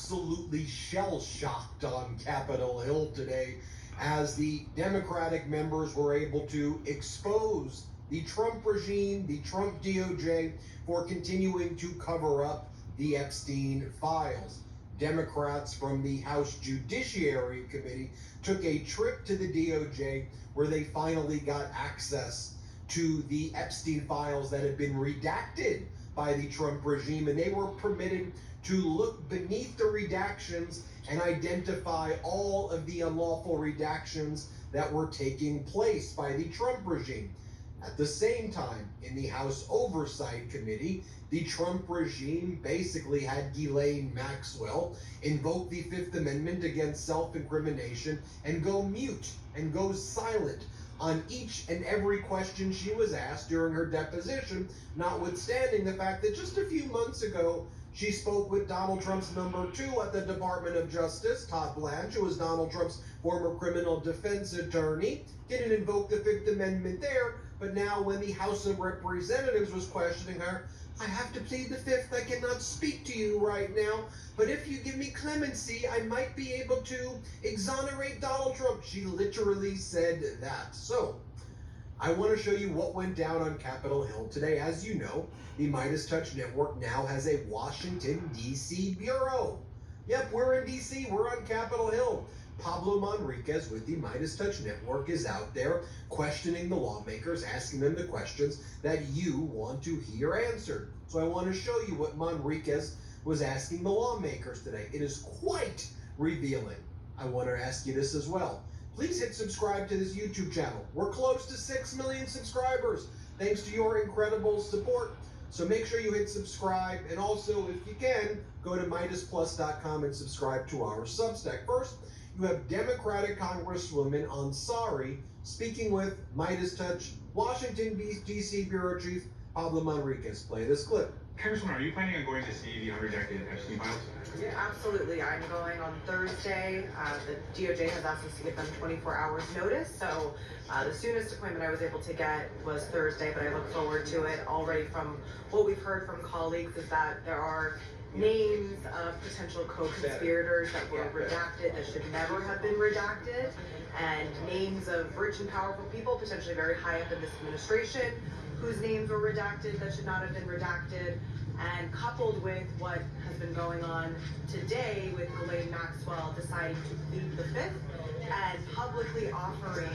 absolutely shell-shocked on Capitol Hill today as the Democratic members were able to expose the Trump regime, the Trump DOJ, for continuing to cover up the Epstein files. Democrats from the House Judiciary Committee took a trip to the DOJ where they finally got access to the Epstein files that had been redacted by the Trump regime, and they were permitted to look beneath the redactions and identify all of the unlawful redactions that were taking place by the Trump regime. At the same time, in the House Oversight Committee, the Trump regime basically had Ghislaine Maxwell invoke the Fifth Amendment against self-incrimination and go mute and go silent on each and every question she was asked during her deposition, notwithstanding the fact that just a few months ago, she spoke with Donald Trump's number 2 at the Department of Justice, Todd Blanche, who was Donald Trump's former criminal defense attorney. Didn't invoke the Fifth Amendment there, but now when the House of Representatives was questioning her, I have to plead the Fifth, I cannot speak to you right now, but if you give me clemency, I might be able to exonerate Donald Trump. She literally said that. So, I want to show you what went down on Capitol Hill today. As you know, the Miedas Touch Network now has a Washington, D.C. bureau. Yep, we're in D.C., we're on Capitol Hill. Pablo Manriquez with the Miedas Touch Network is out there questioning the lawmakers, asking them the questions that you want to hear answered. So I want to show you what Manriquez was asking the lawmakers today. It is quite revealing. I want to ask you this as well. Please hit subscribe to this YouTube channel. We're close to 6 million subscribers, thanks to your incredible support. So make sure you hit subscribe, and also, if you can, go to MiedasPlus.com and subscribe to our Substack. First, you have Democratic Congresswoman Ansari speaking with Miedas Touch Washington, D.C. Bureau Chief Pablo Manriquez. Play this clip. Congresswoman, are you planning on going to see the unredacted Epstein files? Yeah, absolutely. I'm going on Thursday. The DOJ has asked us to give them 24 hours notice, so the soonest appointment I was able to get was Thursday, but I look forward to it. Already from what we've heard from colleagues is that there are names of potential co-conspirators that were redacted that should never have been redacted, and names of rich and powerful people, potentially very high up in this administration, whose names were redacted that should not have been redacted. And coupled with what has been going on today with Ghislaine Maxwell deciding to plead the Fifth and publicly offering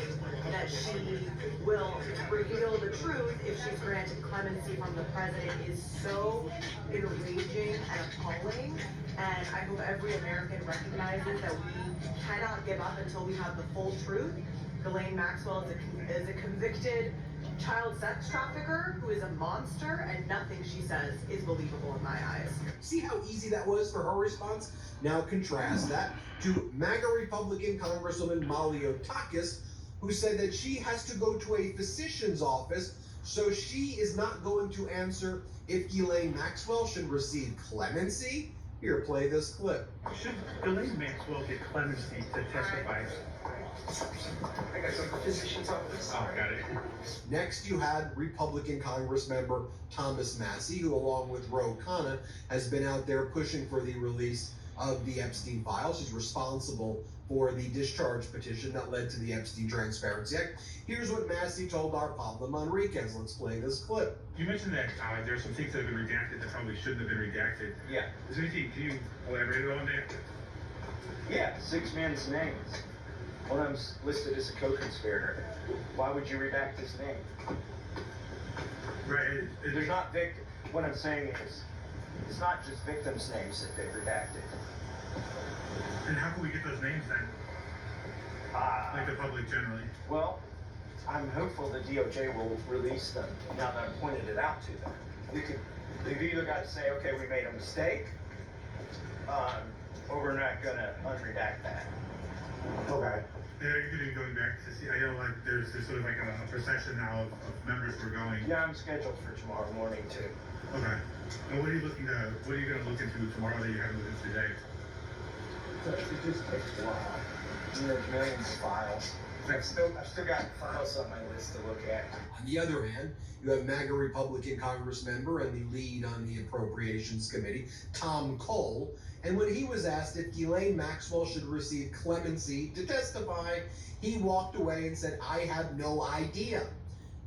that she will reveal the truth if she's granted clemency from the president is so enraging and appalling. And I hope every American recognizes that we cannot give up until we have the full truth. Ghislaine Maxwell is a convicted child sex trafficker who is a monster, and nothing she says is believable in my eyes. See how easy that was for her response? Now contrast that to MAGA Republican Congresswoman Malliotakis, who said that she has to go to a physician's office, so she is not going to answer if Ghislaine Maxwell should receive clemency. Here, play this clip. Should Ghislaine Maxwell get clemency to testify? I got some physician's office. Oh, got it. Next, you had Republican Congress member Thomas Massie, who along with Ro Khanna has been out there pushing for the release of the Epstein files. She's responsible for the discharge petition that led to the Epstein Transparency Act. Here's what Massie told our Pablo Manriquez. Let's play this clip. You mentioned that there are some things that have been redacted that probably shouldn't have been redacted. Yeah. Is there anything, can you elaborate on that? Yeah, 6 men's names. One of them's listed as a co-conspirator. Why would you redact his name? Right. There's not what I'm saying is, it's not just victims' names that they've redacted. And how can we get those names then? Like the public generally? Well, I'm hopeful the DOJ will release them now that I've pointed it out to them. They've either got to say, okay, we made a mistake, or we're not gonna unredact that. Okay. Yeah, you're gonna be going back to see, I know like there's sort of like a procession now of members who are going. Yeah, I'm scheduled for tomorrow morning too. Okay. And what are you gonna look into tomorrow that you haven't looked into today? It just takes a while. And there's millions of files. I've still got files on my list to look at. On the other hand, you have MAGA Republican Congress member and the lead on the Appropriations Committee, Tom Cole, And when he was asked if Ghislaine Maxwell should receive clemency to testify, he walked away and said, "I have no idea."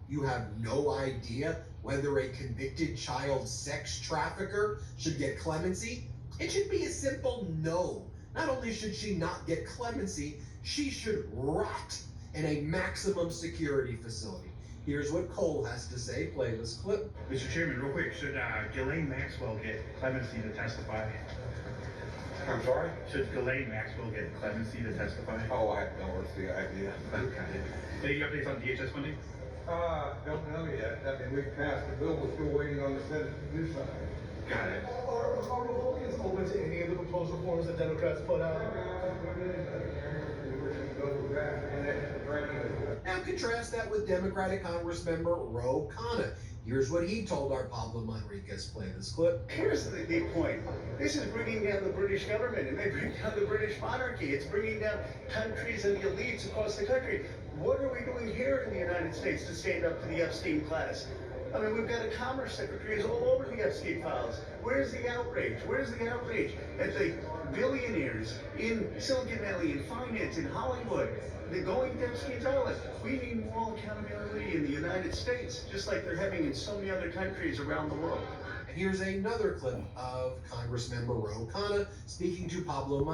You have no idea whether a convicted child sex trafficker should get clemency? It should be a simple no. Not only should she not get clemency, she should rot in a maximum security facility. Here's what Cole has to say. Play this clip. Mr. Chairman, real quick, should Ghislaine Maxwell get clemency to testify? I'm sorry? Should Ghislaine Maxwell get clemency to testify? Oh, I have no earthly idea. Okay. Any updates on DHS funding? Don't know yet. I mean, we passed the bill, we're still waiting on the Senate to do something. Got it. Are Republicans open to any of the proposed reforms that Democrats put out? Now contrast that with Democratic Congressmember Ro Khanna. Here's what he told our Pablo Manriquez. Play this clip. Here's the point. This is bringing down the British government. It may bring down the British monarchy. It's bringing down countries and the elites across the country. What are we doing here in the United States to stand up to the Epstein class? I mean, we've got a commerce secretary who's all over the Epstein files. Where's the outrage? Where's the outrage at the billionaires in Silicon Valley, in finance, in Hollywood? They're going to Epstein's Island. We need moral accountability in the United States, just like they're having in so many other countries around the world. And here's another clip of Congressmember Ro Khanna speaking to Pablo